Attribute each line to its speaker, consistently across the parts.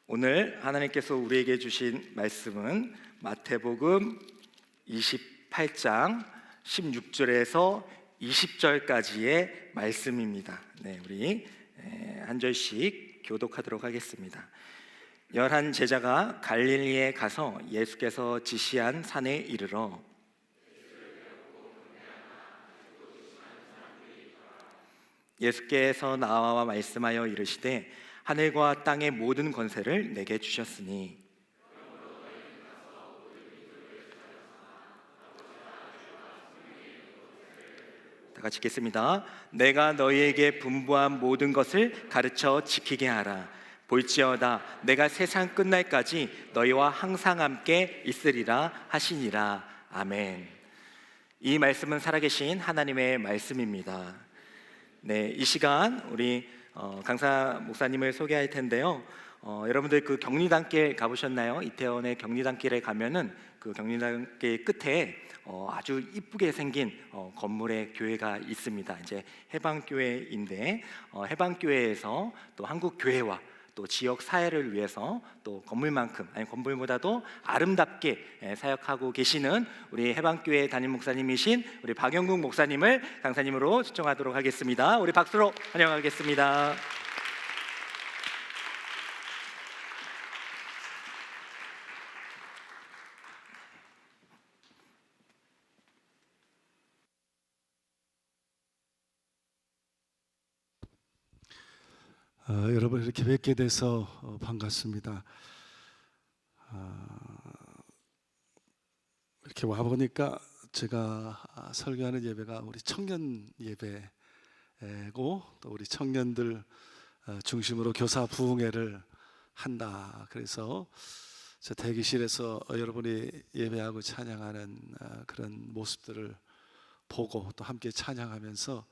Speaker 1: 오늘 하나님께서 우리에게 주신 말씀은 마태복음 28장 16절에서 20절까지의 말씀입니다. 우리 한 절씩 교독하도록 하겠습니다. 11 제자가 갈릴리에 가서 예수께서 지시한 산에 이르러 예수께서 나와 말씀하여 이르시되 하늘과 땅의 모든 권세를 내게 주셨으니 다 같이 읽겠습니다. 내가 너희에게 분부한 모든 것을 가르쳐 지키게 하라. 볼지어다 내가 세상 끝날까지 너희와 항상 함께 있으리라 하시니라. 아멘. 이 말씀은 살아계신 하나님의 말씀입니다. 이 시간 우리 강사 목사님을 소개할 텐데요. 여러분들 그 경리단길 가보셨나요? 이태원의 경리단길에 가면은 그 경리단길 끝에 아주 이쁘게 생긴 건물의 교회가 있습니다. 이제 해방교회인데 해방교회에서 또 한국교회와 또 지역 사회를 위해서 또 건물만큼 아니 건물보다도 아름답게 사역하고 계시는 우리 해방교회 담임 목사님이신 우리 박영국 목사님을 강사님으로 초청하도록 하겠습니다. 우리 박수로 환영하겠습니다.
Speaker 2: 여러분 이렇게 뵙게 돼서 반갑습니다. 이렇게 와 보니까 제가 설교하는 예배가 우리 청년 예배고 또 우리 청년들 중심으로 교사 부흥회를 한다. 그래서 저 대기실에서 여러분이 예배하고 찬양하는 그런 모습들을 보고 또 함께 찬양하면서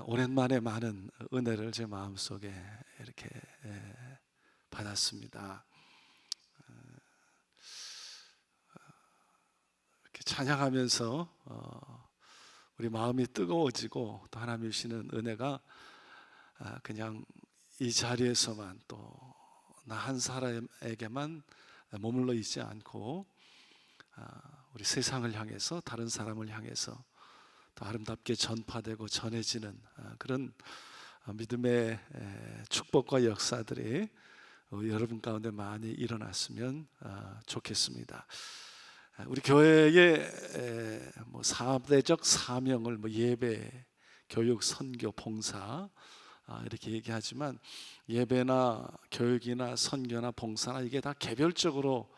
Speaker 2: 오랜만에 많은 은혜를 제 마음속에 이렇게 받았습니다. 이렇게 찬양하면서 우리 마음이 뜨거워지고 또 하나님 주시는 은혜가 그냥 이 자리에서만 또 나 한 사람에게만 머물러 있지 않고 우리 세상을 향해서 다른 사람을 향해서 더 아름답게 전파되고 전해지는 그런 믿음의 축복과 역사들이 여러분 가운데 많이 일어났으면 좋겠습니다. 우리 교회의 4대적 사명을 예배, 교육, 선교, 봉사 이렇게 얘기하지만 예배나 교육이나 선교나 봉사나 이게 다 개별적으로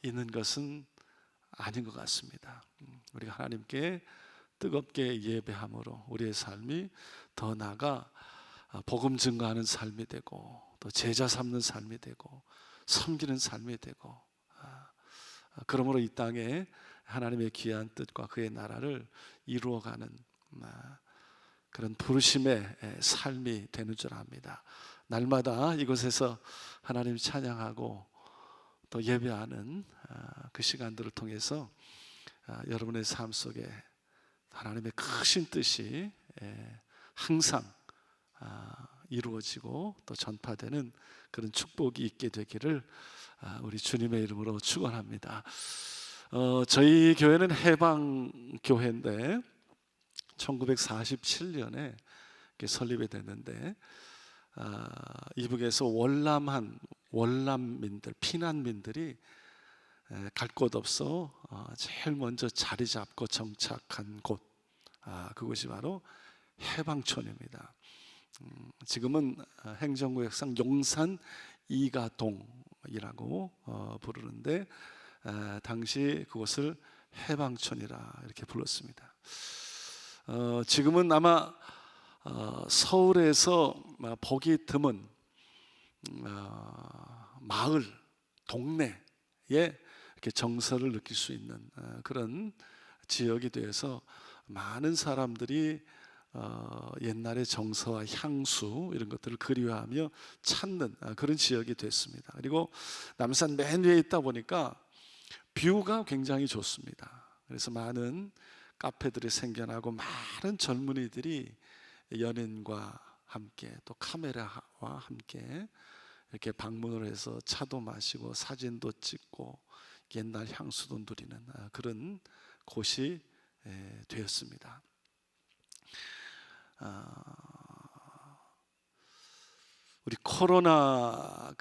Speaker 2: 있는 것은 아닌 것 같습니다. 우리가 하나님께 뜨겁게 예배함으로 우리의 삶이 더 나아가 복음 증거하는 삶이 되고 또 제자 삼는 삶이 되고 섬기는 삶이 되고 그러므로 이 땅에 하나님의 귀한 뜻과 그의 나라를 이루어가는 그런 부르심의 삶이 되는 줄 압니다. 날마다 이곳에서 하나님 찬양하고 또 예배하는 그 시간들을 통해서 여러분의 삶 속에 하나님의 크신 뜻이 항상 이루어지고 또 전파되는 그런 축복이 있게 되기를 우리 주님의 이름으로 축원합니다. 저희 교회는 해방교회인데 1947년에 설립이 됐는데 이북에서 월남민들, 피난민들이 갈 곳 없어 제일 먼저 자리 잡고 정착한 곳, 그곳이 바로 해방촌입니다. 지금은 행정구역상 용산 이가동이라고 부르는데 당시 그곳을 해방촌이라 이렇게 불렀습니다. 지금은 아마 서울에서 보기 드문 마을, 동네에 이렇게 정서를 느낄 수 있는 그런 지역이 되어서 많은 사람들이 옛날의 정서와 향수 이런 것들을 그리워하며 찾는 그런 지역이 됐습니다. 그리고 남산 맨 위에 있다 보니까 뷰가 굉장히 좋습니다. 그래서 많은 카페들이 생겨나고 많은 젊은이들이 연인과 함께 또 카메라와 함께 이렇게 방문을 해서 차도 마시고 사진도 찍고 옛날 향수도 누리는 그런 곳이 되었습니다. 우리 코로나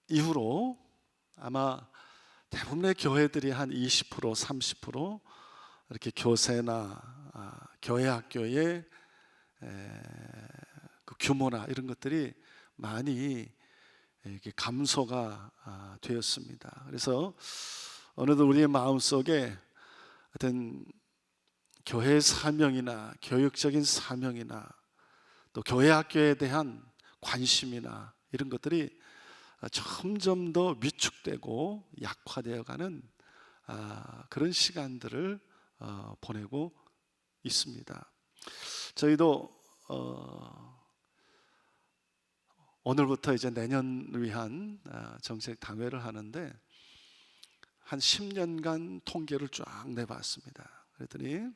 Speaker 2: 이후로 아마 대부분의 교회들이 한 20%, 30% 이렇게 교세나 교회 학교의 그 규모나 이런 것들이 많이 이렇게 감소가 되었습니다. 그래서 어느덧 우리의 마음속에 어떤 교회 사명이나 교육적인 사명이나 또 교회 학교에 대한 관심이나 이런 것들이 점점 더 위축되고 약화되어가는 그런 시간들을 보내고 있습니다. 저희도 오늘부터 이제 내년 위한 정책 당회를 하는데 한 10년간 통계를 쫙 내봤습니다. 그랬더니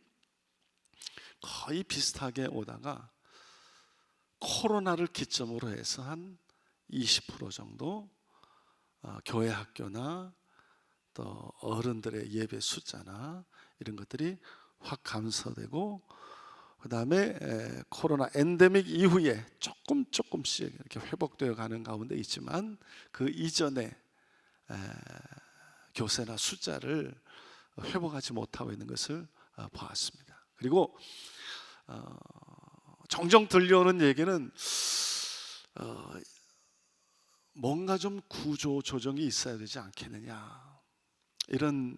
Speaker 2: 거의 비슷하게 오다가 코로나를 기점으로 해서 한 20% 정도 교회 학교나 또 어른들의 예배 숫자나 이런 것들이 확 감소되고, 그 다음에 코로나 엔데믹 이후에 조금씩 이렇게 회복되어 가는 가운데 있지만 그 이전에 교세나 숫자를 회복하지 못하고 있는 것을 보았습니다. 그리고 종종 들려오는 얘기는 뭔가 좀 구조 조정이 있어야 되지 않겠느냐, 이런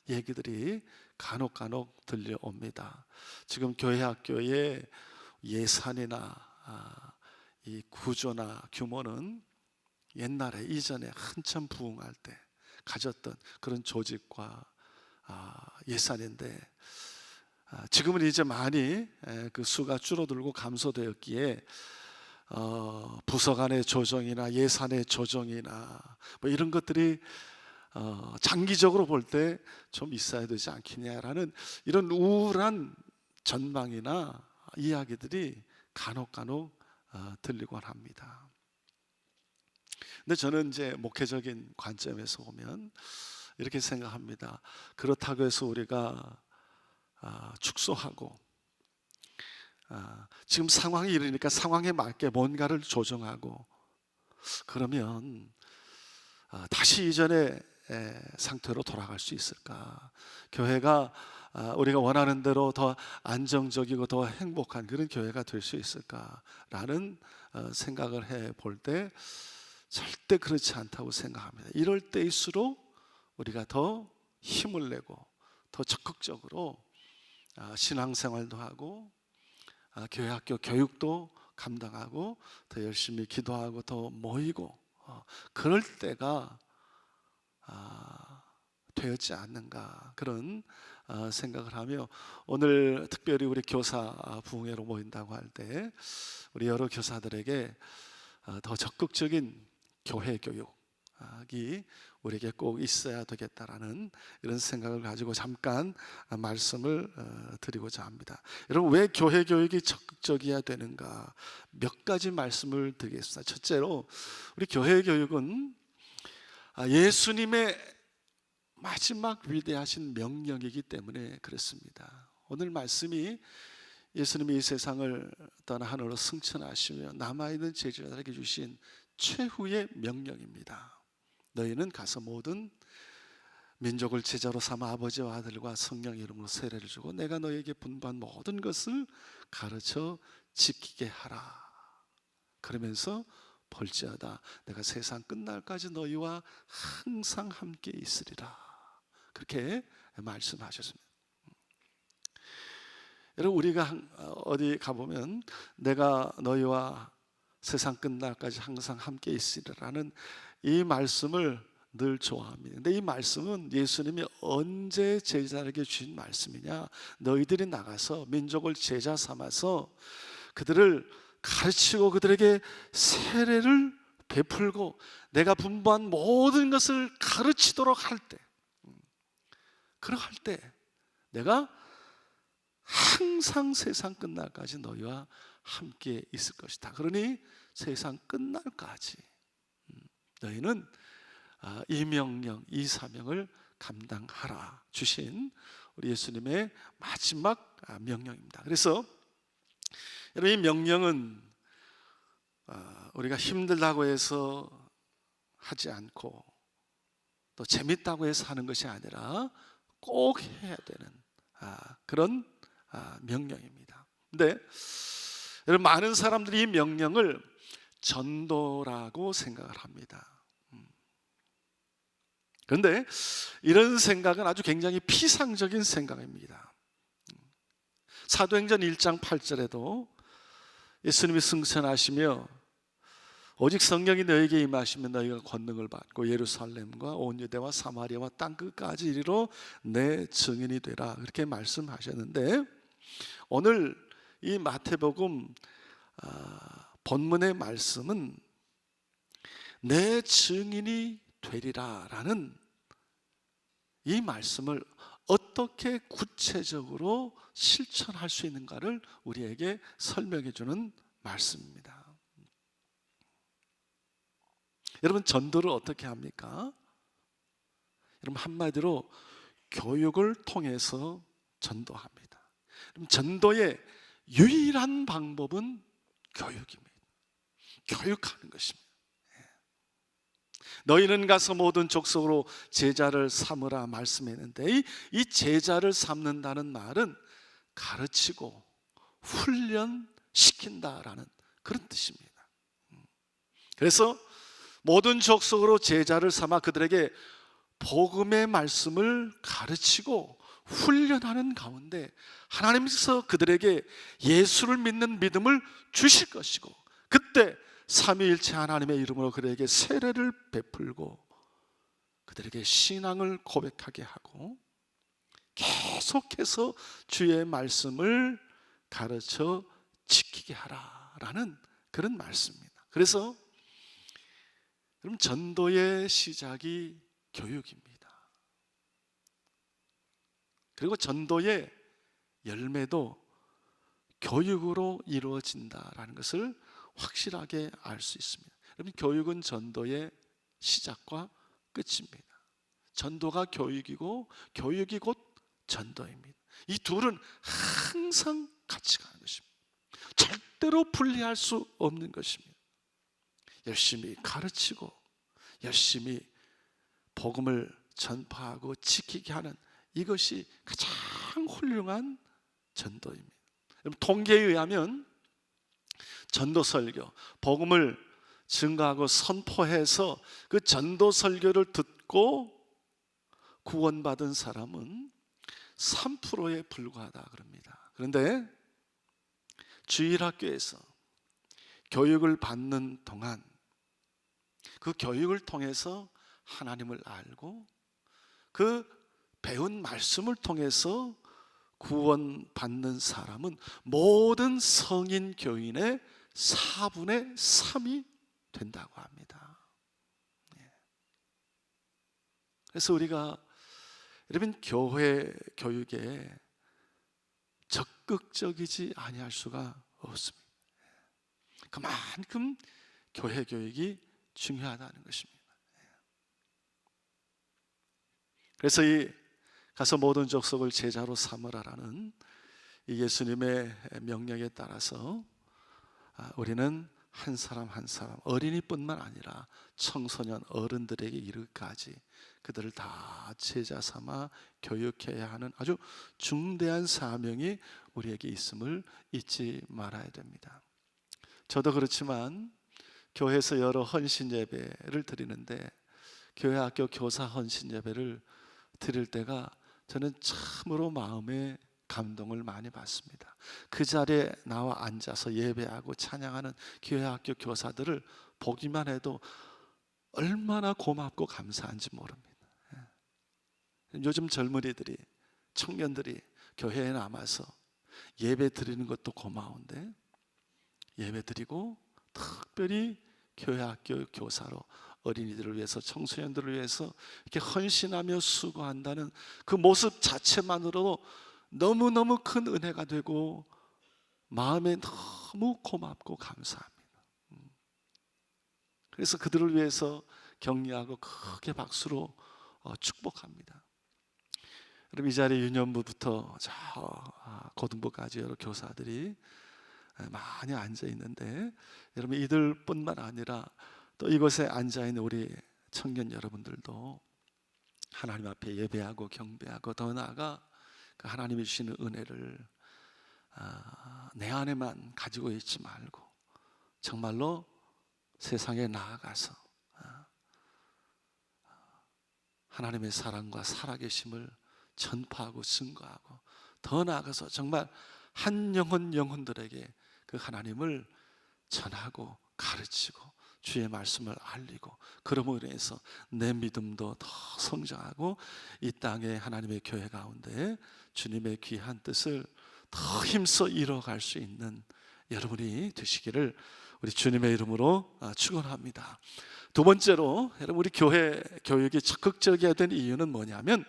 Speaker 2: 얘기들이 간혹 들려옵니다. 지금 교회 학교의 예산이나 이 구조나 규모는 옛날에 이전에 한참 부흥할 때 가졌던 그런 조직과 예산인데 지금은 이제 많이 그 수가 줄어들고 감소되었기에 부서 간의 조정이나 예산의 조정이나 뭐 이런 것들이 장기적으로 볼 때 좀 있어야 되지 않겠냐라는 이런 우울한 전망이나 이야기들이 간혹 들리곤 합니다. 근데 저는 이제 목회적인 관점에서 보면 이렇게 생각합니다. 그렇다고 해서 우리가 축소하고 지금 상황이 이러니까 상황에 맞게 뭔가를 조정하고 그러면 다시 이전의 상태로 돌아갈 수 있을까? 교회가 우리가 원하는 대로 더 안정적이고 더 행복한 그런 교회가 될 수 있을까라는 생각을 해볼 때 절대 그렇지 않다고 생각합니다. 이럴 때일수록 우리가 더 힘을 내고 더 적극적으로 신앙생활도 하고 교회 학교 교육도 감당하고 더 열심히 기도하고 더 모이고 그럴 때가 되었지 않는가, 그런 생각을 하며 오늘 특별히 우리 교사 부흥회로 모인다고 할 때 우리 여러 교사들에게 더 적극적인 교회 교육이 우리에게 꼭 있어야 되겠다라는 이런 생각을 가지고 잠깐 말씀을 드리고자 합니다. 여러분, 왜 교회 교육이 적극적이어야 되는가? 몇 가지 말씀을 드리겠습니다. 첫째로 우리 교회 교육은 예수님의 마지막 위대하신 명령이기 때문에 그렇습니다. 오늘 말씀이 예수님이 이 세상을 떠나 하늘로 승천하시며 남아있는 제자들에게 주신 최후의 명령입니다. 너희는 가서 모든 민족을 제자로 삼아 아버지와 아들과 성령 이름으로 세례를 주고 내가 너희에게 분부한 모든 것을 가르쳐 지키게 하라. 그러면서 볼지어다 내가 세상 끝날까지 너희와 항상 함께 있으리라. 그렇게 말씀하셨습니다. 여러분, 우리가 어디 가보면 내가 너희와 세상 끝날까지 항상 함께 있으리라는 이 말씀을 늘 좋아합니다. 근데 이 말씀은 예수님이 언제 제자에게 주신 말씀이냐? 너희들이 나가서 민족을 제자 삼아서 그들을 가르치고 그들에게 세례를 베풀고 내가 분부한 모든 것을 가르치도록 할 때, 그럴 때 내가 항상 세상 끝날까지 너희와 함께 있을 것이다. 그러니 세상 끝날까지 너희는 이 명령, 이 사명을 감당하라 주신 우리 예수님의 마지막 명령입니다. 그래서 여러분, 이 명령은 우리가 힘들다고 해서 하지 않고 또 재밌다고 해서 하는 것이 아니라 꼭 해야 되는 그런 명령입니다. 근데 여러분, 많은 사람들이 이 명령을 전도라고 생각을 합니다. 그런데 이런 생각은 아주 굉장히 피상적인 생각입니다. 사도행전 1장 8절에도 예수님이 승천하시며 오직 성령이 너에게 임하시면 너희가 권능을 받고 예루살렘과 온 유대와 사마리아와 땅 끝까지 이르러 내 증인이 되라, 그렇게 말씀하셨는데, 오늘 이 마태복음 본문의 말씀은 내 증인이 되리라라는 이 말씀을 어떻게 구체적으로 실천할 수 있는가를 우리에게 설명해 주는 말씀입니다. 여러분, 전도를 어떻게 합니까? 여러분, 한마디로 교육을 통해서 전도합니다. 전도의 유일한 방법은 교육입니다. 교육하는 것입니다. 너희는 가서 모든 족속으로 제자를 삼으라 말씀했는데, 이 제자를 삼는다는 말은 가르치고 훈련시킨다라는 그런 뜻입니다. 그래서 모든 족속으로 제자를 삼아 그들에게 복음의 말씀을 가르치고 훈련하는 가운데 하나님께서 그들에게 예수를 믿는 믿음을 주실 것이고, 그때 삼위일체 하나님의 이름으로 그들에게 세례를 베풀고 그들에게 신앙을 고백하게 하고 계속해서 주의 말씀을 가르쳐 지키게 하라라는 그런 말씀입니다. 그래서 여러분, 전도의 시작이 교육입니다. 그리고 전도의 열매도 교육으로 이루어진다라는 것을 확실하게 알 수 있습니다. 여러분, 교육은 전도의 시작과 끝입니다. 전도가 교육이고 교육이 곧 전도입니다. 이 둘은 항상 같이 가는 것입니다. 절대로 분리할 수 없는 것입니다. 열심히 가르치고 열심히 복음을 전파하고 지키게 하는 이것이 가장 훌륭한 전도입니다. 통계에 의하면 전도 설교, 복음을 증거하고 선포해서 그 전도 설교를 듣고 구원받은 사람은 3%에 불과하다 그럽니다. 그런데 주일학교에서 교육을 받는 동안 그 교육을 통해서 하나님을 알고 그 배운 말씀을 통해서 구원받는 사람은 모든 성인 교인의 4분의 3이 된다고 합니다. 그래서 우리가 여러분, 교회 교육에 적극적이지 아니할 수가 없습니다. 그만큼 교회 교육이 중요하다는 것입니다. 그래서 이 가서 모든 족속을 제자로 삼으라라는 이 예수님의 명령에 따라서 우리는 한 사람 한 사람, 어린이뿐만 아니라 청소년, 어른들에게 이르기까지 그들을 다 제자 삼아 교육해야 하는 아주 중대한 사명이 우리에게 있음을 잊지 말아야 됩니다. 저도 그렇지만 교회에서 여러 헌신 예배를 드리는데 교회 학교 교사 헌신 예배를 드릴 때가 저는 참으로 마음에 감동을 많이 받습니다. 그 자리에 나와 앉아서 예배하고 찬양하는 교회 학교 교사들을 보기만 해도 얼마나 고맙고 감사한지 모릅니다. 요즘 젊은이들이, 청년들이 교회에 남아서 예배 드리는 것도 고마운데 예배 드리고 특별히 교회 학교 교사로 어린이들을 위해서, 청소년들을 위해서 이렇게 헌신하며 수고한다는 그 모습 자체만으로도 너무너무 큰 은혜가 되고 마음에 너무 고맙고 감사합니다. 그래서 그들을 위해서 격려하고 크게 박수로 축복합니다. 여러분, 이 자리에 유년부부터 저 고등부까지 여러 교사들이 많이 앉아 있는데, 여러분 이들뿐만 아니라 또 이곳에 앉아 있는 우리 청년 여러분들도 하나님 앞에 예배하고 경배하고, 더 나아가 그 하나님이 주시는 은혜를 내 안에만 가지고 있지 말고 정말로 세상에 나아가서 하나님의 사랑과 살아계심을 전파하고 증거하고, 더 나아가서 정말 한 영혼들에게 그 하나님을 전하고 가르치고 주의 말씀을 알리고, 그러므로 인해서 내 믿음도 더 성장하고 이 땅에 하나님의 교회 가운데 주님의 귀한 뜻을 더 힘써 이뤄갈 수 있는 여러분이 되시기를 우리 주님의 이름으로 축원합니다. 두 번째로, 여러분 우리 교회 교육이 적극적이어야 되는 이유는 뭐냐면,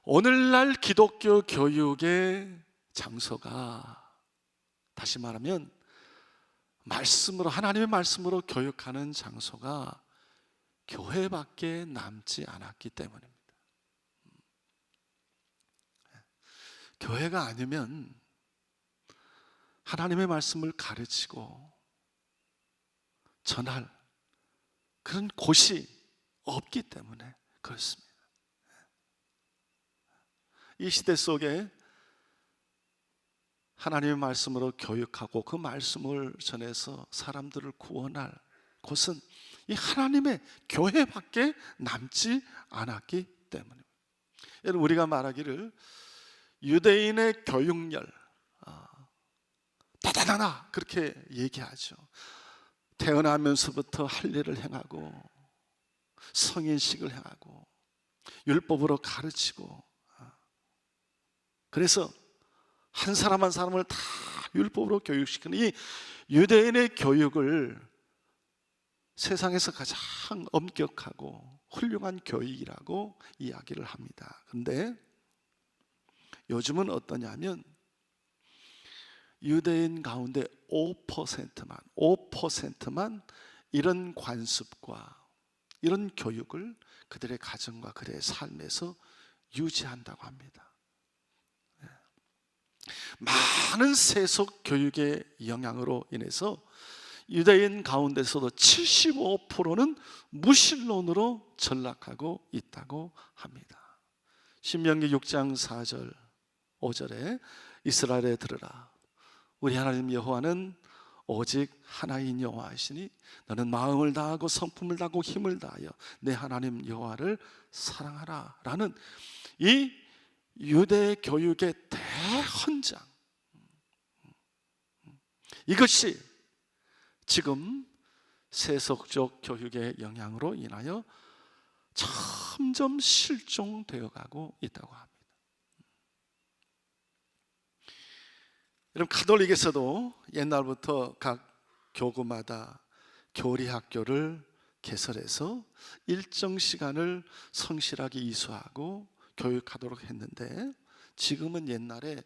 Speaker 2: 오늘날 기독교 교육의 장소가, 다시 말하면 말씀으로, 하나님의 말씀으로 교육하는 장소가 교회밖에 남지 않았기 때문입니다. 교회가 아니면 하나님의 말씀을 가르치고 전할 그런 곳이 없기 때문에 그렇습니다. 이 시대 속에 하나님의 말씀으로 교육하고 그 말씀을 전해서 사람들을 구원할 곳은 이 하나님의 교회밖에 남지 않았기 때문입니다. 여러분, 우리가 말하기를 유대인의 교육열 대단하다 그렇게 얘기하죠. 태어나면서부터 할 일을 행하고 성인식을 행하고 율법으로 가르치고, 그래서 한 사람 한 사람을 다 율법으로 교육시키는 이 유대인의 교육을 세상에서 가장 엄격하고 훌륭한 교육이라고 이야기를 합니다. 그런데 요즘은 어떠냐면, 유대인 가운데 5%만 이런 관습과 이런 교육을 그들의 가정과 그들의 삶에서 유지한다고 합니다. 많은 세속 교육의 영향으로 인해서 유대인 가운데서도 75%는 무신론으로 전락하고 있다고 합니다. 신명기 6장 4절 5절에 이스라엘에 들으라, 우리 하나님 여호와는 오직 하나인 여호와이시니 너는 마음을 다하고 성품을 다하고 힘을 다하여 내 하나님 여호와를 사랑하라 라는 이 유대 교육의 대헌장, 이것이 지금 세속적 교육의 영향으로 인하여 점점 실종되어 가고 있다고 합니다. 여러분, 가톨릭에서도 옛날부터 각 교구마다 교리학교를 개설해서 일정 시간을 성실하게 이수하고 교육하도록 했는데, 지금은 옛날에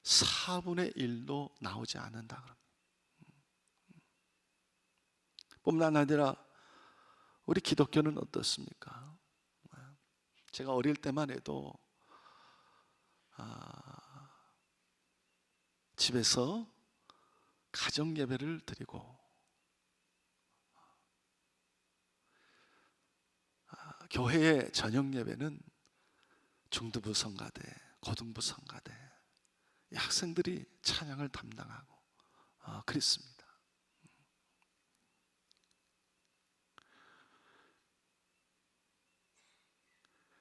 Speaker 2: 4분의 1도 나오지 않는다 그럽니다. 뿐만 아니라 우리 기독교는 어떻습니까? 제가 어릴 때만 해도 집에서 가정 예배를 드리고 교회의 저녁 예배는 중등부 성가대, 고등부 성가대 학생들이 찬양을 담당하고 그랬습니다.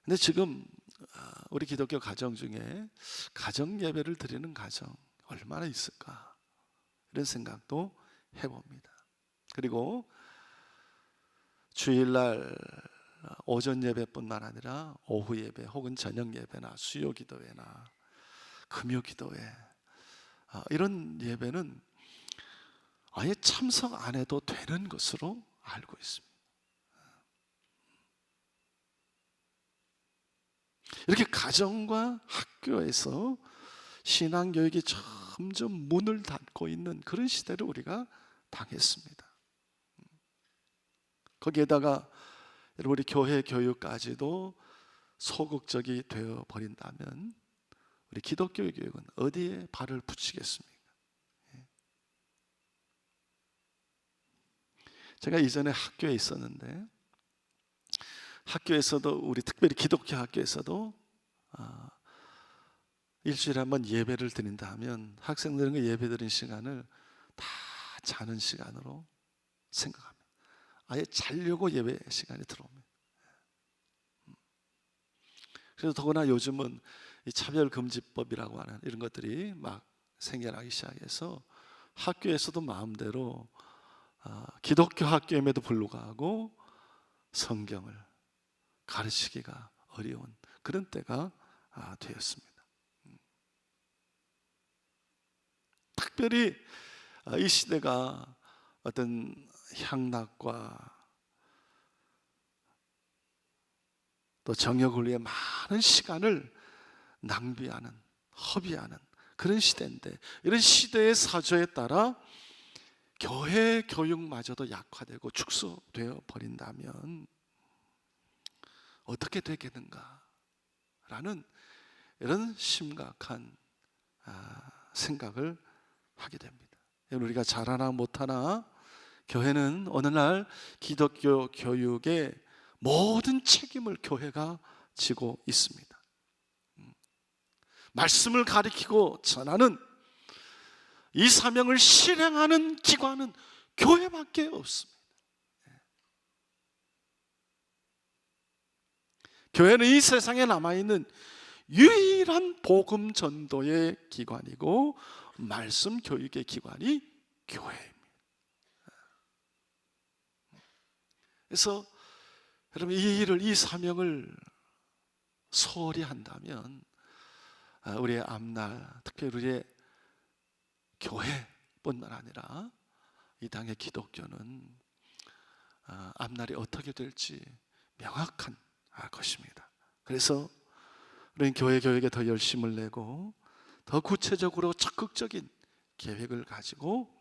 Speaker 2: 근데 지금 우리 기독교 가정 중에 가정 예배를 드리는 가정 얼마나 있을까, 이런 생각도 해봅니다. 그리고 주일날 오전 예배뿐만 아니라 오후 예배 혹은 저녁 예배나 수요 기도회나 금요 기도회, 이런 예배는 아예 참석 안 해도 되는 것으로 알고 있습니다. 이렇게 가정과 학교에서 신앙교육이 점점 문을 닫고 있는 그런 시대를 우리가 당했습니다. 거기에다가 여러분, 우리 교회 교육까지도 소극적이 되어 버린다면 우리 기독교 교육은 어디에 발을 붙이겠습니까? 제가 이전에 학교에 있었는데, 학교에서도, 우리 특별히 기독교 학교에서도 일주일에 한 번 예배를 드린다 하면 학생들은 그 예배 드린 시간을 다 자는 시간으로 생각합니다. 아예 자려고 예배 시간이 들어옵니다. 그래서 더구나 요즘은 이 차별금지법이라고 하는 이런 것들이 막 생겨나기 시작해서 학교에서도 마음대로 기독교 학교임에도 불구하고 성경을 가르치기가 어려운 그런 때가 되었습니다. 특별히 이 시대가 어떤 향락과 또 정욕을 위해 많은 시간을 낭비하는, 허비하는 그런 시대인데, 이런 시대의 사조에 따라 교회 교육마저도 약화되고 축소되어 버린다면 어떻게 되겠는가 라는 이런 심각한 생각을 하게 됩니다. 우리가 잘하나 못하나 교회는 어느 날 기독교 교육의 모든 책임을 교회가 지고 있습니다. 말씀을 가리키고 전하는 이 사명을 실행하는 기관은 교회밖에 없습니다. 교회는 이 세상에 남아있는 유일한 복음 전도의 기관이고 말씀 교육의 기관이 교회입니다. 그래서 여러분, 이 일을, 이 사명을 소홀히 한다면 우리의 앞날, 특별히 우리의 교회뿐만 아니라 이 땅의 기독교는 앞날이 어떻게 될지 명확한 것입니다. 그래서 우리는 교회 교육에 더 열심을 내고 더 구체적으로 적극적인 계획을 가지고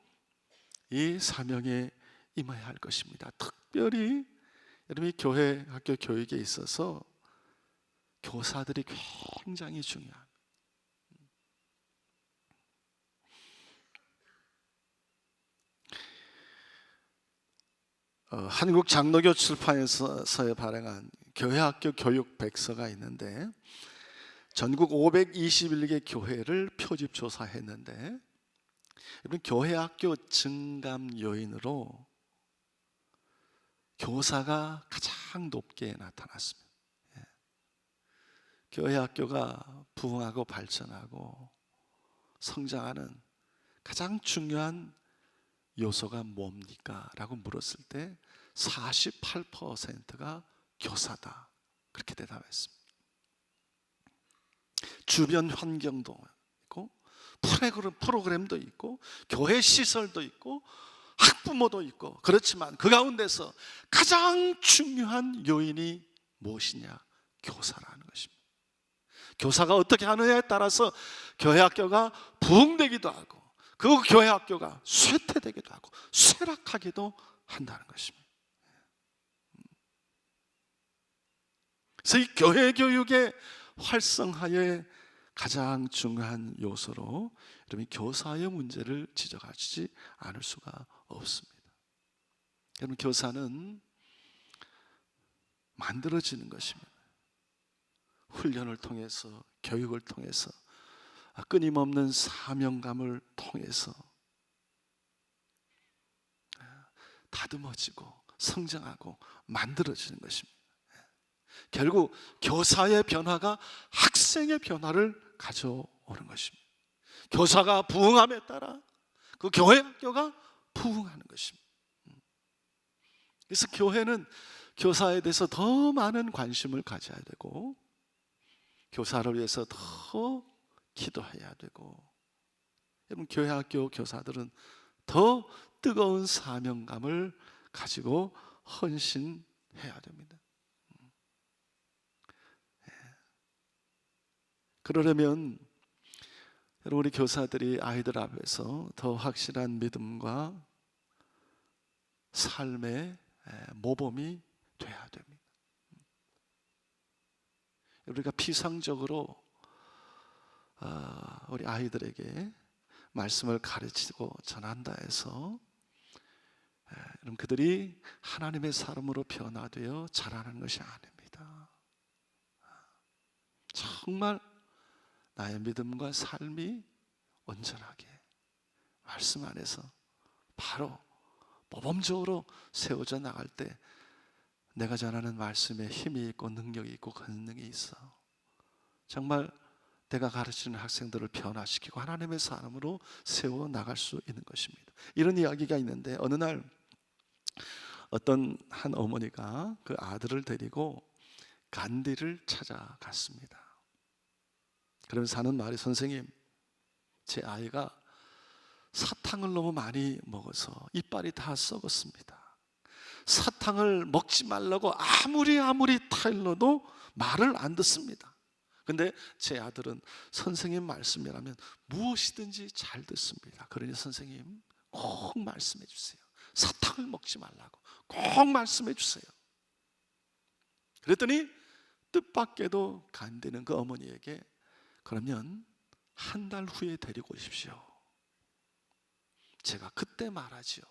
Speaker 2: 이 사명에 임해야 할 것입니다. 특별히 여러분이 교회 학교 교육에 있어서 교사들이 굉장히 중요합니다. 한국 장로교 출판사에 발행한 교회학교 교육 백서가 있는데, 전국 521개 교회를 표집 조사했는데, 여러분, 교회학교 증감 요인으로 교사가 가장 높게 나타났습니다. 교회학교가 부흥하고 발전하고 성장하는 가장 중요한 요소가 뭡니까? 라고 물었을 때 48%가 교사다, 그렇게 대답했습니다. 주변 환경도 있고 프로그램도 있고 교회 시설도 있고 학부모도 있고, 그렇지만 그 가운데서 가장 중요한 요인이 무엇이냐? 교사라는 것입니다. 교사가 어떻게 하느냐에 따라서 교회 학교가 부흥되기도 하고 그 교회 학교가 쇠퇴되기도 하고 쇠락하기도 한다는 것입니다. 그래서 이 교회 교육의 활성화의 가장 중요한 요소로 여러분, 교사의 문제를 지적하지 않을 수가 없습니다. 여러분, 교사는 만들어지는 것입니다. 훈련을 통해서, 교육을 통해서, 끊임없는 사명감을 통해서 다듬어지고 성장하고 만들어지는 것입니다. 결국 교사의 변화가 학생의 변화를 가져오는 것입니다. 교사가 부흥함에 따라 그 교회 학교가 부흥하는 것입니다. 그래서 교회는 교사에 대해서 더 많은 관심을 가져야 되고, 교사를 위해서 더 기도해야 되고, 여러분, 교회 학교 교사들은 더 뜨거운 사명감을 가지고 헌신해야 됩니다. 그러려면 여러분, 우리 교사들이 아이들 앞에서 더 확실한 믿음과 삶의 모범이 돼야 됩니다. 우리가 피상적으로 우리 아이들에게 말씀을 가르치고 전한다 해서 여러분, 그들이 하나님의 사람으로 변화되어 자라는 것이 아닙니다. 정말 나의 믿음과 삶이 온전하게 말씀 안에서 바로 모범적으로 세워져 나갈 때 내가 전하는 말씀에 힘이 있고 능력이 있고 권능이 있어 정말 내가 가르치는 학생들을 변화시키고 하나님의 사람으로 세워 나갈 수 있는 것입니다. 이런 이야기가 있는데, 어느 날 어떤 한 어머니가 그 아들을 데리고 간디를 찾아갔습니다. 그러면서 하는 말이, 선생님, 제 아이가 사탕을 너무 많이 먹어서 이빨이 다 썩었습니다. 사탕을 먹지 말라고 아무리 타일러도 말을 안 듣습니다. 근데 제 아들은 선생님 말씀이라면 무엇이든지 잘 듣습니다. 그러니 선생님 꼭 말씀해 주세요. 사탕을 먹지 말라고 꼭 말씀해 주세요. 그랬더니 뜻밖에도 간디는 그 어머니에게, 그러면 한 달 후에 데리고 오십시오. 제가 그때 말하지요.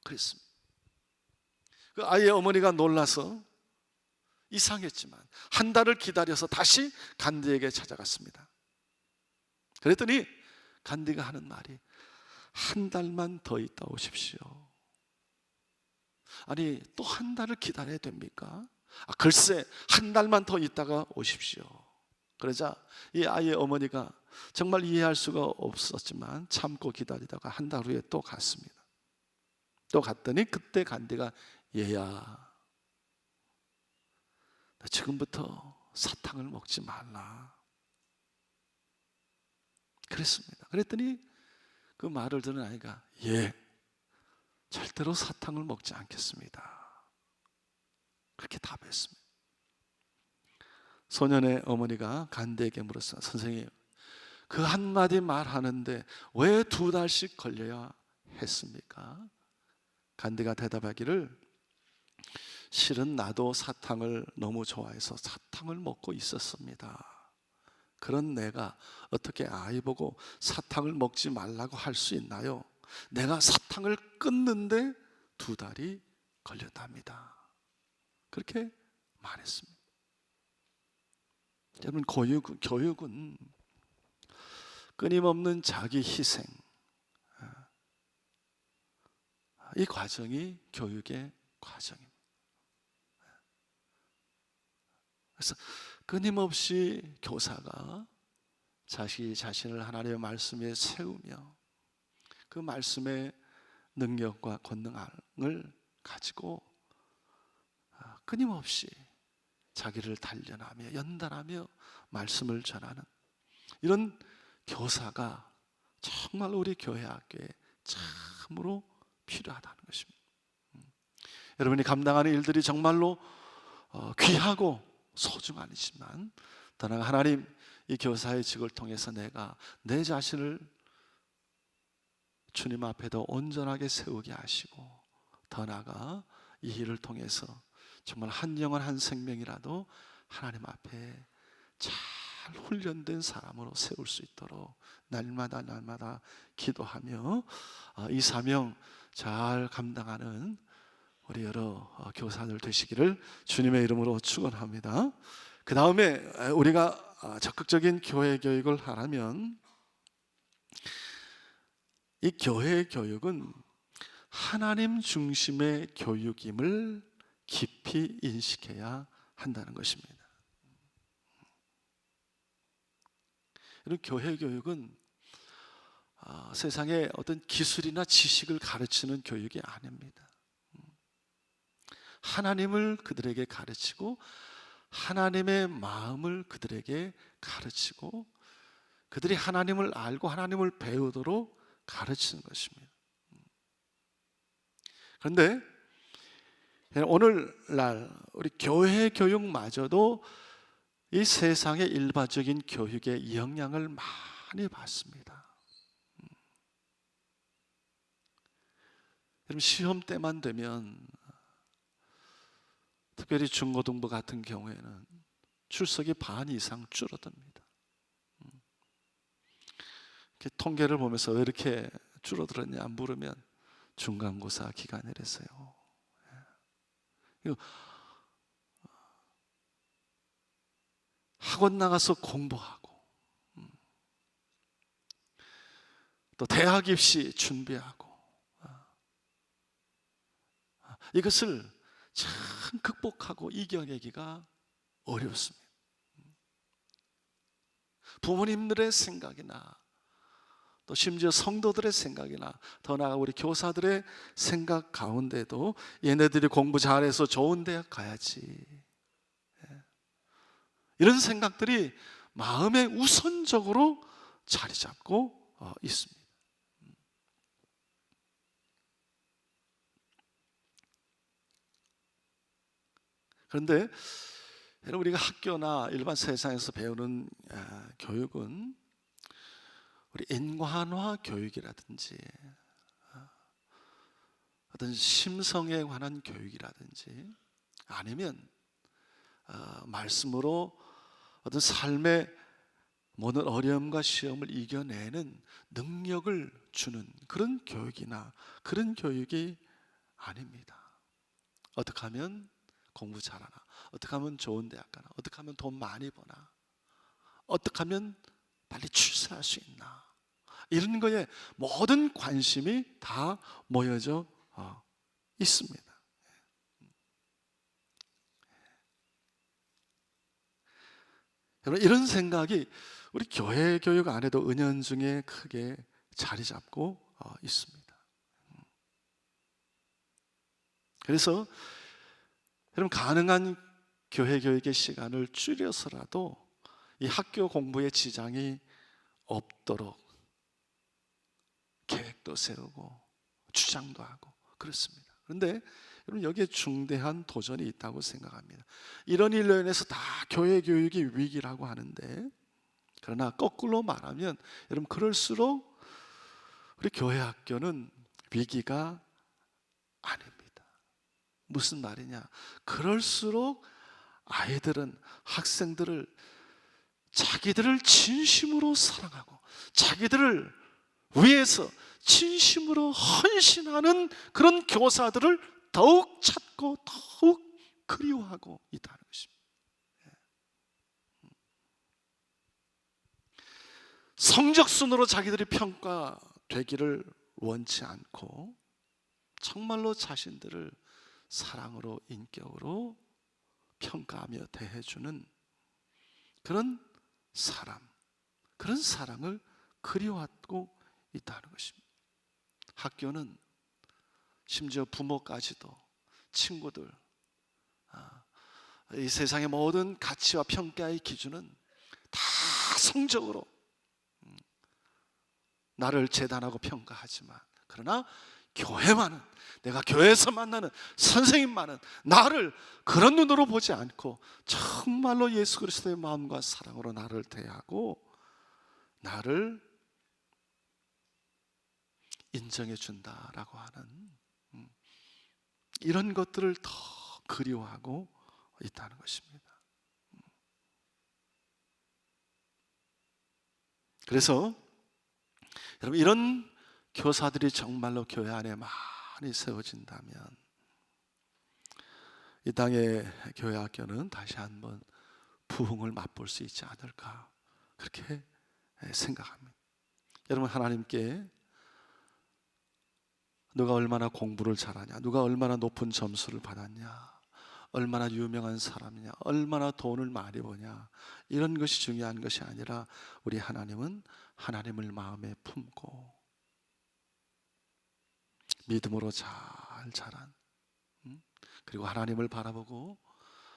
Speaker 2: 그랬습니다. 그 아이의 어머니가 놀라서 이상했지만 한 달을 기다려서 다시 간디에게 찾아갔습니다. 그랬더니 간디가 하는 말이, 한 달만 더 있다 오십시오. 아니, 또 한 달을 기다려야 됩니까? 글쎄, 한 달만 더 있다가 오십시오. 그러자 이 아이의 어머니가 정말 이해할 수가 없었지만 참고 기다리다가 한 달 후에 또 갔습니다. 또 갔더니 그때 간디가, 얘야, 너 지금부터 사탕을 먹지 말라 그랬습니다. 그랬더니 그 말을 들은 아이가, 예, 절대로 사탕을 먹지 않겠습니다, 그렇게 답했습니다. 소년의 어머니가 간디에게 물었어요. 선생님, 그 한마디 말하는데 왜 2달씩 걸려야 했습니까? 간디가 대답하기를, 실은 나도 사탕을 너무 좋아해서 사탕을 먹고 있었습니다. 그런 내가 어떻게 아이 보고 사탕을 먹지 말라고 할 수 있나요? 내가 사탕을 끊는데 2달이 걸렸답니다. 그렇게 말했습니다. 여러분, 교육은 끊임없는 자기 희생, 이 과정이 교육의 과정입니다. 그래서 끊임없이 교사가 자기 자신을 하나님의 말씀에 세우며 그 말씀의 능력과 권능을 가지고 끊임없이 자기를 단련하며 연단하며 말씀을 전하는 이런 교사가 정말 우리 교회 학교에 참으로 필요하다는 것입니다. 여러분이 감당하는 일들이 정말로 귀하고 소중하지만 더 나아가 하나님, 이 교사의 직을 통해서 내가 내 자신을 주님 앞에 더 온전하게 세우게 하시고, 더 나아가 이 일을 통해서 정말 한 영혼 한 생명이라도 하나님 앞에 잘 훈련된 사람으로 세울 수 있도록 날마다 기도하며 이 사명 잘 감당하는 우리 여러 교사들 되시기를 주님의 이름으로 축원합니다. 그 다음에 우리가 적극적인 교회 교육을 하려면 이 교회 교육은 하나님 중심의 교육임을 깊이 인식해야 한다는 것입니다. 이런 교회 교육은 세상의 어떤 기술이나 지식을 가르치는 교육이 아닙니다. 하나님을 그들에게 가르치고 하나님의 마음을 그들에게 가르치고 그들이 하나님을 알고 하나님을 배우도록 가르치는 것입니다. 그런데 오늘날 우리 교회 교육마저도 이 세상의 일반적인 교육의 영향을 많이 받습니다. 여러분, 시험 때만 되면, 특별히 중고등부 같은 경우에는 출석이 반 이상 줄어듭니다. 통계를 보면서 왜 이렇게 줄어들었냐 물으면 중간고사 기간이라서요. 학원 나가서 공부하고, 또 대학 입시 준비하고, 이것을 참 극복하고 이겨내기가 어렵습니다. 부모님들의 생각이나 또 심지어 성도들의 생각이나 더 나아가 우리 교사들의 생각 가운데도 얘네들이 공부 잘해서 좋은 대학 가야지, 이런 생각들이 마음에 우선적으로 자리 잡고 있습니다. 그런데 여러분, 우리가 학교나 일반 세상에서 배우는 교육은 우리 인간화 교육이라든지 어떤 심성에 관한 교육이라든지 아니면 말씀으로 어떤 삶의 모든 어려움과 시험을 이겨내는 능력을 주는 그런 교육이나 그런 교육이 아닙니다. 어떻게 하면 공부 잘하나, 어떻게 하면 좋은 대학 가나, 어떻게 하면 돈 많이 버나, 어떻게 하면 빨리 출세할 수 있나, 이런 거에 모든 관심이 다 모여져 있습니다. 여러분, 이런 생각이 우리 교회 교육 안에도 은연중에 크게 자리 잡고 있습니다. 그래서 여러분, 가능한 교회 교육의 시간을 줄여서라도 이 학교 공부에 지장이 없도록 계획도 세우고 주장도 하고 그렇습니다. 그런데 여러분, 여기에 중대한 도전이 있다고 생각합니다. 이런 일로 인해서 다 교회 교육이 위기라고 하는데, 그러나 거꾸로 말하면 여러분, 그럴수록 우리 교회 학교는 위기가 아닙니다. 무슨 말이냐? 그럴수록 아이들은, 학생들을 자기들을 진심으로 사랑하고 자기들을 위해서 진심으로 헌신하는 그런 교사들을 더욱 찾고 더욱 그리워하고 있다는 것입니다. 성적순으로 자기들이 평가되기를 원치 않고 정말로 자신들을 사랑으로, 인격으로 평가하며 대해주는 그런 사람, 그런 사랑을 그리워하고 있다는 것입니다. 학교는 심지어 부모까지도, 친구들, 이 세상의 모든 가치와 평가의 기준은 다 성적으로 나를 재단하고 평가하지만, 그러나 교회만은, 내가 교회에서 만나는 선생님만은 나를 그런 눈으로 보지 않고 정말로 예수 그리스도의 마음과 사랑으로 나를 대하고 나를 인정해 준다라고 하는 이런 것들을 더 그리워하고 있다는 것입니다. 그래서 여러분, 이런 교사들이 정말로 교회 안에 많이 세워진다면 이 땅의 교회 학교는 다시 한번 부흥을 맛볼 수 있지 않을까, 그렇게 생각합니다. 여러분, 하나님께 누가 얼마나 공부를 잘하냐, 누가 얼마나 높은 점수를 받았냐, 얼마나 유명한 사람이냐, 얼마나 돈을 많이 버냐, 이런 것이 중요한 것이 아니라 우리 하나님은 하나님을 마음에 품고 믿음으로 잘 자란, 그리고 하나님을 바라보고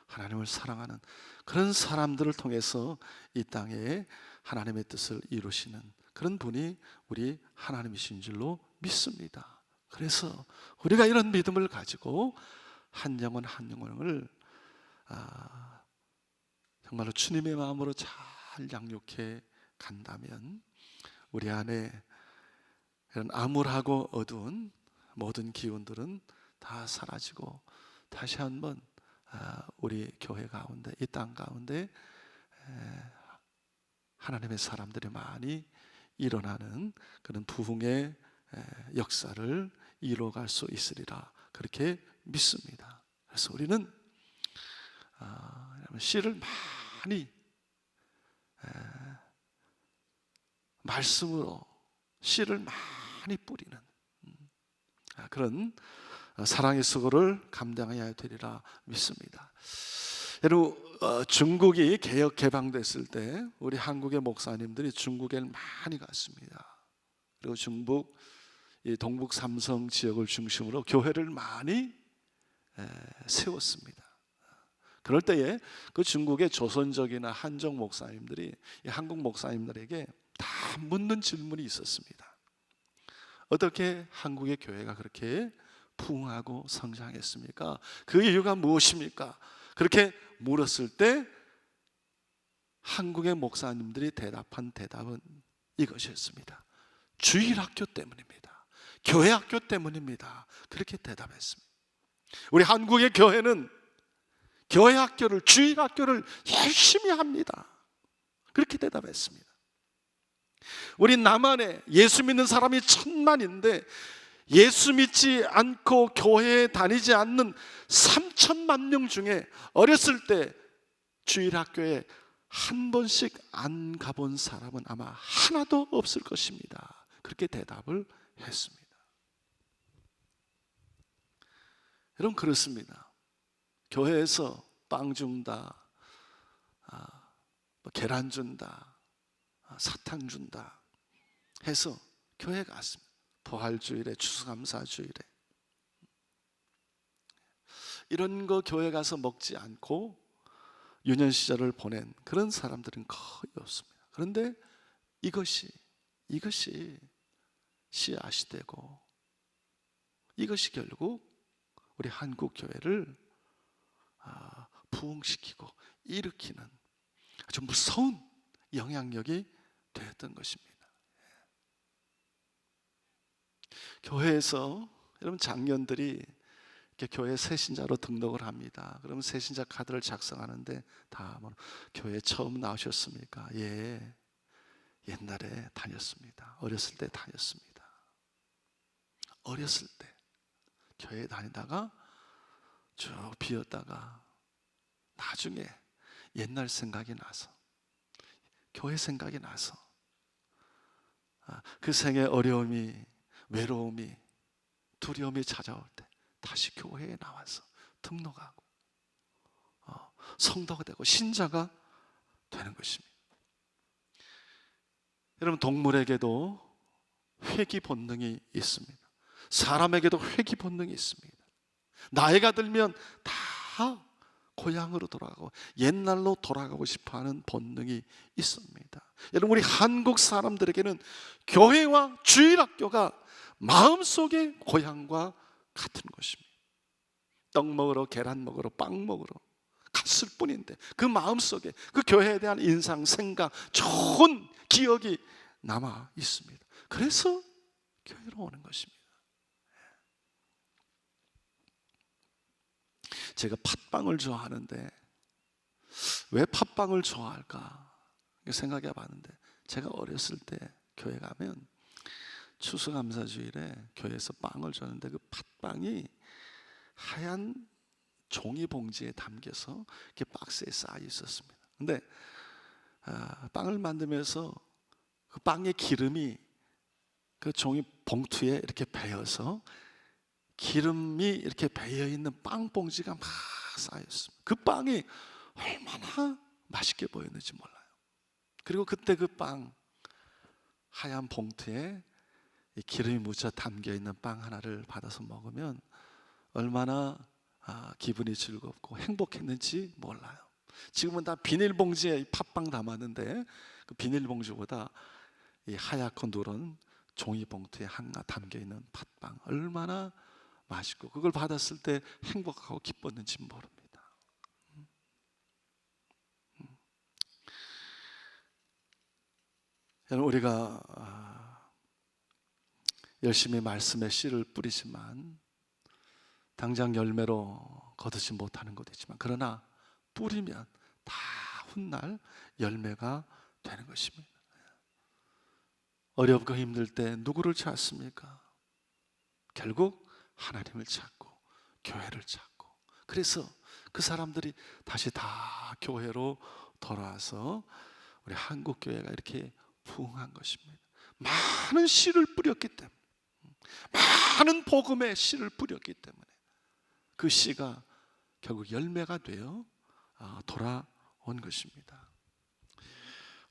Speaker 2: 하나님을 사랑하는 그런 사람들을 통해서 이 땅에 하나님의 뜻을 이루시는 그런 분이 우리 하나님이신 줄로 믿습니다. 그래서 우리가 이런 믿음을 가지고 한 영혼 한 영혼을 정말로 주님의 마음으로 잘 양육해 간다면 우리 안에 이런 암울하고 어두운 모든 기운들은 다 사라지고 다시 한번 우리 교회 가운데, 이 땅 가운데 하나님의 사람들이 많이 일어나는 그런 부흥의 역사를 이루어갈 수 있으리라 그렇게 믿습니다. 그래서 우리는 씨를 많이 말씀으로 씨를 많이 뿌리는 그런 사랑의 수고를 감당해야 되리라 믿습니다. 여러분, 중국이 개혁 개방됐을 때 우리 한국의 목사님들이 중국에 많이 갔습니다. 그리고 중국 이 동북 삼성 지역을 중심으로 교회를 많이 세웠습니다. 그럴 때에 그 중국의 조선족이나 한족 목사님들이 이 한국 목사님들에게 다 묻는 질문이 있었습니다. 어떻게 한국의 교회가 그렇게 부흥하고 성장했습니까? 그 이유가 무엇입니까? 그렇게 물었을 때 한국의 목사님들이 대답한 대답은 이것이었습니다. 주일학교 때문입니다. 교회학교 때문입니다. 그렇게 대답했습니다. 우리 한국의 교회는 교회학교를, 주일학교를 열심히 합니다. 그렇게 대답했습니다. 우리 남한에 예수 믿는 사람이 1000만인데 예수 믿지 않고 교회에 다니지 않는 3천만 명 중에 어렸을 때 주일학교에 한 번씩 안 가본 사람은 아마 하나도 없을 것입니다. 그렇게 대답을 했습니다. 여러분, 그렇습니다. 교회에서 빵 준다, 계란 준다, 사탕 준다 해서 교회 갔습니다. 부활주일에, 추수감사주일에 이런 거 교회 가서 먹지 않고 유년 시절을 보낸 그런 사람들은 거의 없습니다. 그런데 이것이 씨앗이 되고 이것이 결국 우리 한국 교회를 부흥시키고 일으키는 아주 무서운 영향력이 되었던 것입니다. 교회에서 여러분 장년들이 이렇게 교회 새신자로 등록을 합니다. 그러면 새신자 카드를 작성하는데 다 교회 처음 나오셨습니까? 예, 옛날에 다녔습니다. 어렸을 때 다녔습니다. 어렸을 때 교회 다니다가 쭉 비었다가 나중에 옛날 생각이 나서 교회 생각이 나서 그 생의 어려움이, 외로움이, 두려움이 찾아올 때 다시 교회에 나와서 등록하고 성도가 되고 신자가 되는 것입니다. 여러분, 동물에게도 회귀 본능이 있습니다. 사람에게도 회귀 본능이 있습니다. 나이가 들면 다 고향으로 돌아가고 옛날로 돌아가고 싶어하는 본능이 있습니다. 여러분, 우리 한국 사람들에게는 교회와 주일학교가 마음속의 고향과 같은 것입니다. 떡 먹으러, 계란 먹으러, 빵 먹으러 갔을 뿐인데 그 마음속에 그 교회에 대한 인상, 생각, 좋은 기억이 남아 있습니다. 그래서 교회로 오는 것입니다. 제가 팥빵을 좋아하는데 왜 팥빵을 좋아할까 생각해 봤는데, 제가 어렸을 때 교회 가면 추수감사주일에 교회에서 빵을 줬는데 그 팥빵이 하얀 종이 봉지에 담겨서 이렇게 박스에 쌓여 있었습니다. 근데 빵을 만들면서 그 빵의 기름이 그 종이 봉투에 이렇게 배어서 기름이 이렇게 배어 있는 빵 봉지가 막 쌓였습니다. 그 빵이 얼마나 맛있게 보였는지 몰라요. 그리고 그때 그 빵 하얀 봉투에 이 기름이 묻혀 담겨 있는 빵 하나를 받아서 먹으면 얼마나 기분이 즐겁고 행복했는지 몰라요. 지금은 다 비닐봉지에 이 팥빵 담았는데 그 비닐봉지보다 이 하얗고 누런 종이봉투에 하나 담겨 있는 팥빵 얼마나 맛있고 그걸 받았을 때 행복하고 기뻤는지 모릅니다. 여러분, 우리가 열심히 말씀의 씨를 뿌리지만 당장 열매로 거두지 못하는 것도 있지만, 그러나 뿌리면 다 훗날 열매가 되는 것입니다. 어렵고 힘들 때 누구를 찾습니까? 결국 하나님을 찾고 교회를 찾고, 그래서 그 사람들이 다시 다 교회로 돌아와서 우리 한국 교회가 이렇게 부흥한 것입니다. 많은 씨를 뿌렸기 때문에, 많은 복음의 씨를 뿌렸기 때문에 그 씨가 결국 열매가 되어 돌아온 것입니다.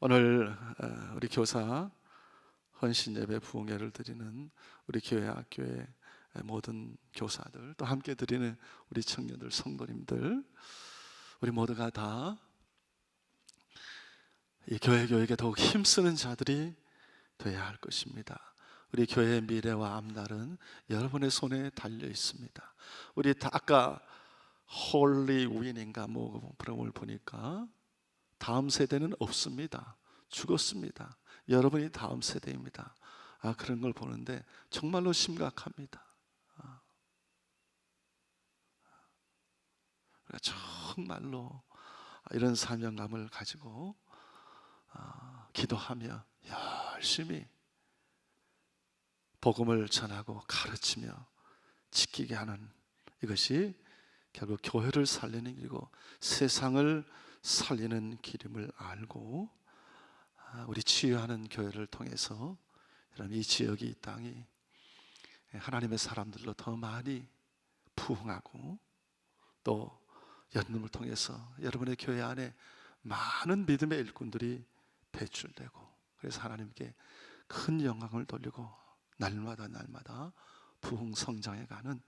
Speaker 2: 오늘 우리 교사 헌신 예배 부흥회를 드리는 우리 교회 학교의 모든 교사들, 또 함께 드리는 우리 청년들, 성도님들, 우리 모두가 다 이 교회 교육에 더욱 힘쓰는 자들이 되어야 할 것입니다. 우리 교회의 미래와 앞날은 여러분의 손에 달려 있습니다. 우리 다 아까 홀리 윈인가 뭐 그런 걸 보니까 다음 세대는 없습니다. 죽었습니다. 여러분이 다음 세대입니다. 그런 걸 보는데 정말로 심각합니다. 정말로 이런 사명감을 가지고 기도하며 열심히 복음을 전하고 가르치며 지키게 하는, 이것이 결국 교회를 살리는 길이고 세상을 살리는 길임을 알고 우리 치유하는 교회를 통해서 이 지역이, 이 땅이 하나님의 사람들로 더 많이 부흥하고, 또 연금을 통해서 여러분의 교회 안에 많은 믿음의 일꾼들이 배출되고, 그래서 하나님께 큰 영광을 돌리고 날마다 부흥 성장해가는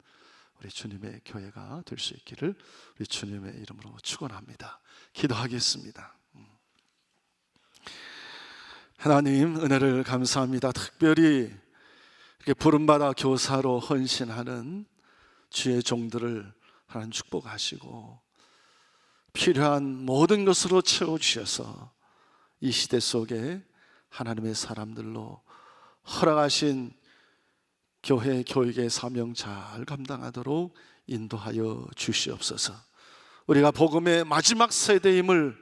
Speaker 2: 우리 주님의 교회가 될 수 있기를 우리 주님의 이름으로 축원합니다. 기도하겠습니다. 하나님, 은혜를 감사합니다. 특별히 이렇게 부름받아 교사로 헌신하는 주의 종들을 하나님 축복하시고 필요한 모든 것으로 채워주셔서 이 시대 속에 하나님의 사람들로 허락하신 교회 교육의 사명 잘 감당하도록 인도하여 주시옵소서. 우리가 복음의 마지막 세대임을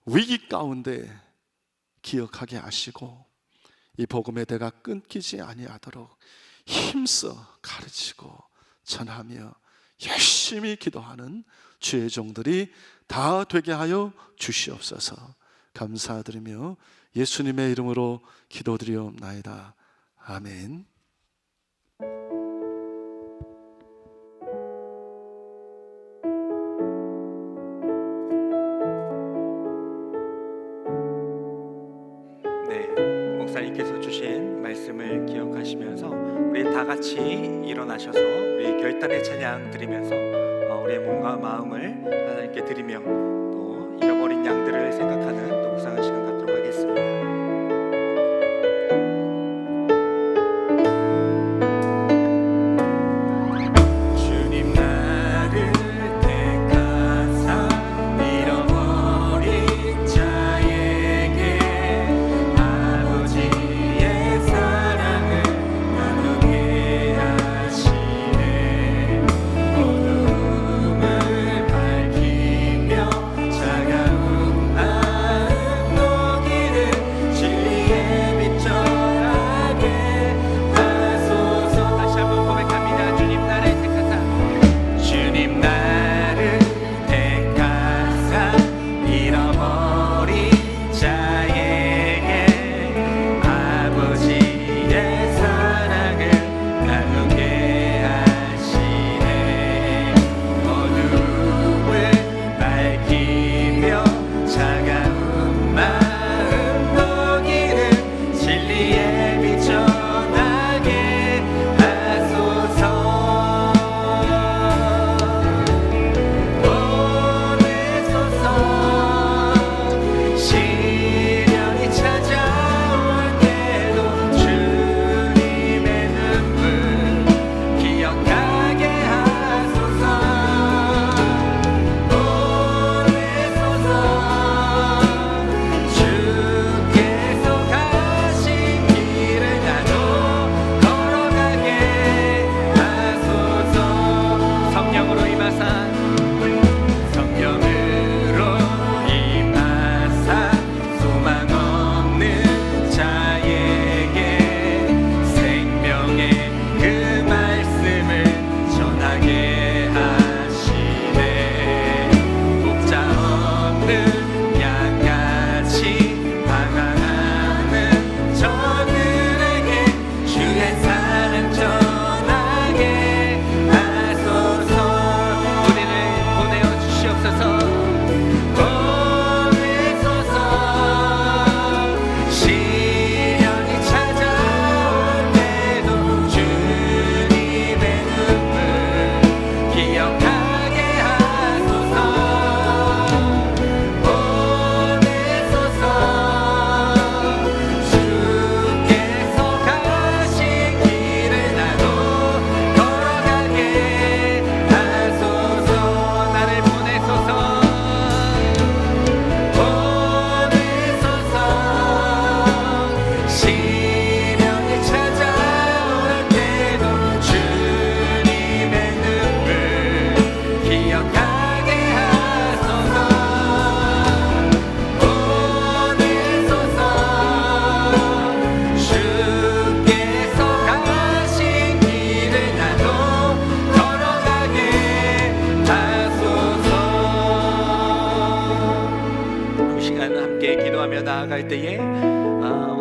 Speaker 2: 위기 가운데 기억하게 하시고 이 복음의 대가 끊기지 아니하도록 힘써 가르치고 전하며 열심히 기도하는 주의 종들이 다 되게 하여 주시옵소서. 감사드리며 예수님의 이름으로 기도드리옵나이다. 아멘.
Speaker 1: 네, 목사님께서 주신 말씀을 기억하시면서 우리 다 같이 일어나셔서 우리 결단의 찬양 드리면서 우리의 몸과 마음을 하나님께 드리며 또 잃어버린 양들을 생각하는 또 묵상한 시간 갖도록 하겠습니다.
Speaker 3: 어둠을 밝히며 차가운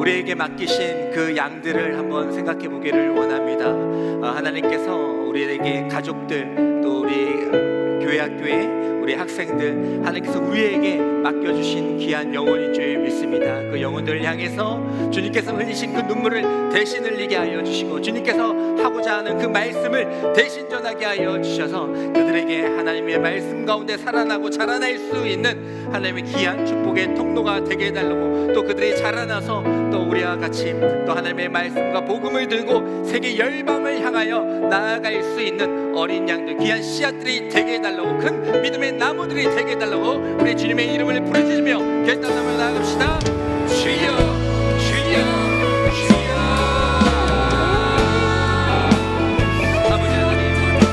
Speaker 1: 우리에게 맡기신 그 양들을 한번 생각해 보기를 원합니다. 하나님께서 우리에게 가족들, 또 우리 교회 학교에 우리 학생들, 하나님께서 우리에게 맡겨주신 귀한 영혼인 줄 믿습니다. 그 영혼들을 향해서 주님께서 흘리신 그 눈물을 대신 흘리게 하여 주시고, 주님께서 하고자 하는 그 말씀을 대신 전하게 하여 주셔서 그들에게 하나님의 말씀 가운데 살아나고 자라날 수 있는 하나님의 귀한 축복의 통로가 되게 해달라고, 또 그들이 자라나서 또 우리와 같이 또 하나님의 말씀과 복음을 들고 세계 열방을 향하여 나아갈 수 있는 어린 양들, 귀한 씨앗들이 되게 해달라고, 큰 믿음의 나무들이 되게 해달라고 우리 주님의 이름을 부르짖으며 결단하며 나아갑시다. 주여, 주여, 주여. 아버지 하나님,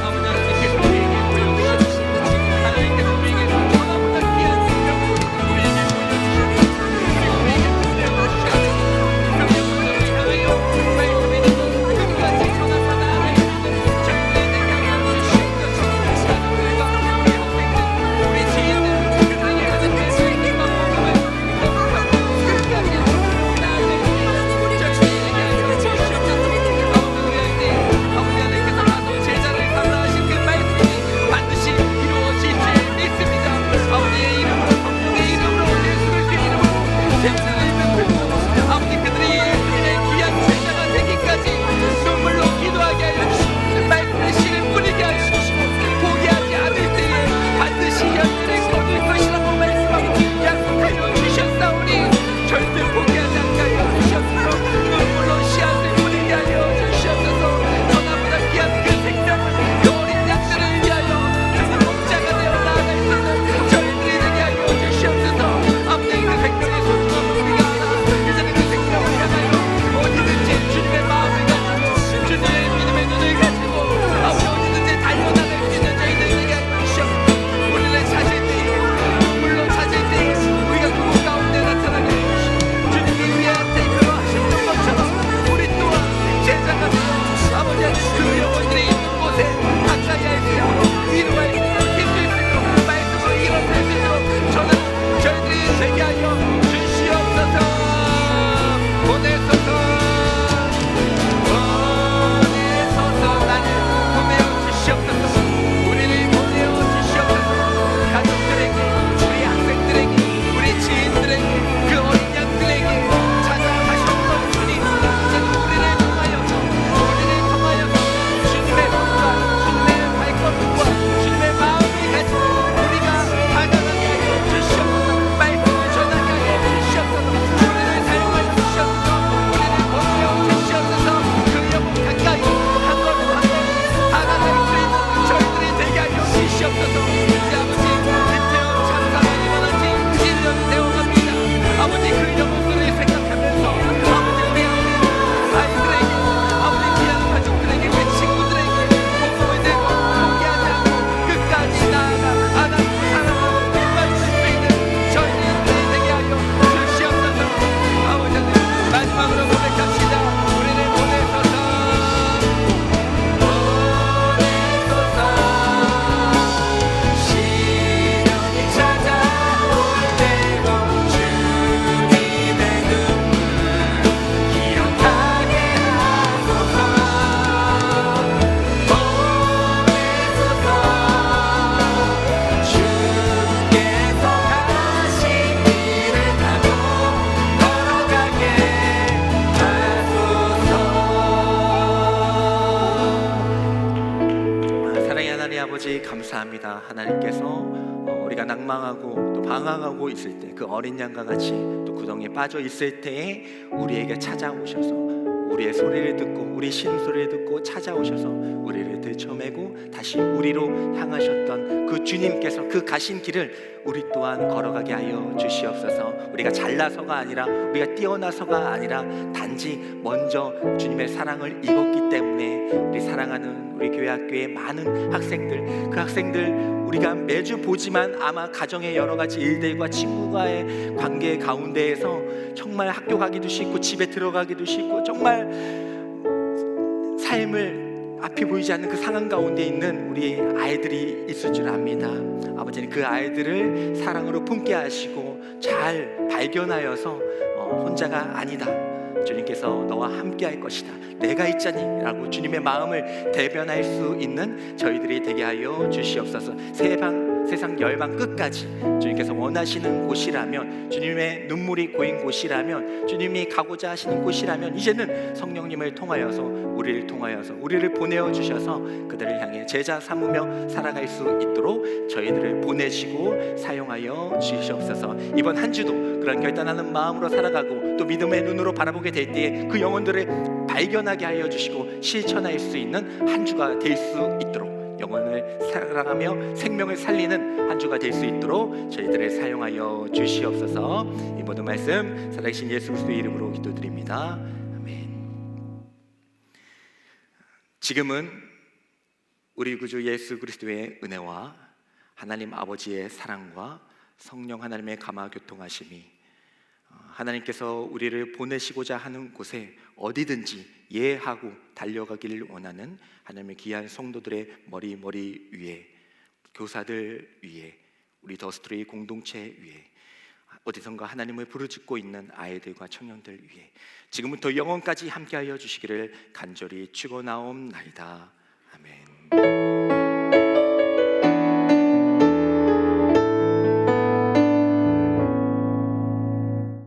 Speaker 1: 아버지 하나님께서 우리에게 보여주셨습니다. 하나님께서 우리에게 전하보다 귀한 생명을 우리에게 보여주셨습니다. 우리에게 보여주셨습니다. 그 영혼을 향하여 말씀의 능력을 끝까지 전하사 나아갈 수 있는 저희들의 되게 하여 주시옵소서. 가족들과 우리 학생들, 우리 지인들, 그들에게 하는 말씀과 복음을 끝까지 나아갈 수 있는 저희들에게 하여 주시옵소서. 아버지 하나님께서 나서 제자를 삼라하신 그 말씀이 반드시 이루어질 줄 믿습니다. 아버지의 이름으로, 성령의 이름으로, 예수의 이름으로 제자를 베풀고 아버지 그들이 예수님의 귀한 제자가 되기까지 눈물로 기도하게 하여 주시고 말씀의 씨를 뿌리게 하여 주시고 포기하지 않을 때에 반드시 열매를 거둘 것이라고 말씀하고 약속하여 주셨사오니 절대 포기하지 않게 하여 주셨으며 눈물로 씨앗을 뿌리게 하여 주셨소서. 전하보다 귀한 그 생명을, 그 어린 양들을 위하여 그 목자가 되어 나아갈 수 있는 저희들이 되게 하여 주시옵소서. 아버지 그 생명의 소중함을 우리가 알아 이제는 그 생명을 향하여 어디든지 주님의 마음을 가지고 주님의 믿음의 눈을 가지고 아버지 어디든지 달려나갈 수 있는 저희들 되게 하여 주시옵소서. 우리를 찾을 때에, 눈물로 찾을 때에 우리가 그곳 가운데 나타나게 해주시고 주님이 우리한테 그러하셨던 것처럼 우리 또한 제자가 되어 아버지 하나님 그 영혼들이 있는 곳에 가까이 할 수 있도록 위로할 수 있도록 힘줄 수 있도록 말씀으로 일어설 수 있도록 전하는 저희들이 되게 하여 주시옵소서. 보내소서, 보내소서. 나를 보내어 주시옵소서. 우리를 보내어 주시옵소서. 가족들에게, 우리 학생들에게, 우리 지인들에게, 그 어린 양들에게 찾아가셨던 주님, 이제는 우리를 통하여서 주님의 손과 주님의 발걸음과 주님의 마음을 가지고 우리가 다가가게 하여 주시옵소서. 말씀을 전하게 하여 주시옵소서. 우리를 사용하여 주시옵소서. 우리를 보내어 주시옵소서. 그 영혼 가까이 한 걸음 한 걸음 다가갈 수 있는 저희들이 되게 하여 주시옵소서. 이제 아버지 김태현 참사가 일어난 지 1년이 되어갑니다. 아버지 그 영혼들을 생각하면서 아버지 우리 아이들에게, 아버지 귀한 가족들에게, 우리 친구들에게 복음을 들고 포기하지 않고 끝까지 나아가 안하고 사랑하고 빛받칠 수 있는 저희들이 되게 하여 주시옵소서. 아버지 하나님, 마지막으로 고백합시다. 우리를 보내소서, 보내소서. 시련이 찾아올 때도 주님의 눈물 기억하게 하소서. 보내소서. 주께서 가신 길을 타고 걸어가게 하소서. 사랑의 하나님 아버지 감사합니다. 하나님께서 우리가 낭망하고 또 방황하고 있을 때 그 어린 양과 같이 또 구덩이에 빠져 있을 때에 우리에게 찾아오셔서 우리의 소리를 듣고 우리 신음소리를 듣고 찾아오셔서 우리를 들쳐매고 다시 우리로 향하셨던 그 주님께서 그 가신 길을 우리 또한 걸어가게 하여 주시옵소서. 우리가 잘나서가 아니라, 우리가 뛰어나서가 아니라 단지 먼저 주님의 사랑을 입었기 때문에 우리 사랑하는 우리 교회 학교의 많은 학생들, 그 학생들 우리가 매주 보지만 아마 가정의 여러 가지 일들과 친구와의 관계 가운데에서 정말 학교 가기도 싫고 집에 들어가기도 싫고 정말 삶을 앞이 보이지 않는 그 상황 가운데 있는 우리 아이들이 있을 줄 압니다. 아버지는 그 아이들을 사랑으로 품게 하시고 잘 발견하여서 혼자가 아니다, 주님께서 너와 함께 할 것이다, 내가 있자니 라고 주님의 마음을 대변할 수 있는 저희들이 되게 하여 주시옵소서. 세상 열방 끝까지 주님께서 원하시는 곳이라면, 주님의 눈물이 고인 곳이라면, 주님이 가고자 하시는 곳이라면, 이제는 성령님을 통하여서 우리를 보내어 주셔서 그들을 향해 제자 삼으며 살아갈 수 있도록 저희들을 보내시고 사용하여 주시옵소서. 이번 한 주도 그런 결단하는 마음으로 살아가고 또 믿음의 눈으로 바라보게 될 때에 그 영혼들을 발견하게 하여 주시고 실천할 수 있는 한 주가 될 수 있도록, 영혼을 사랑하며 생명을 살리는 한 주가 될 수 있도록 저희들을 사용하여 주시옵소서. 이 모든 말씀 살아계신 예수 그리스도의 이름으로 기도드립니다. 아멘. 지금은 우리 구주 예수 그리스도의 은혜와 하나님 아버지의 사랑과 성령 하나님의 감화 교통하심이, 하나님께서 우리를 보내시고자 하는 곳에 어디든지 예하고 달려가기를 원하는 하나님의 귀한 성도들의 머리 위에, 교사들 위에, 우리 더스트리 공동체 위에, 어디선가 하나님을 부르짖고 있는 아이들과 청년들 위에 지금부터 영원까지 함께하여 주시기를 간절히 축원하옵나이다. 아멘.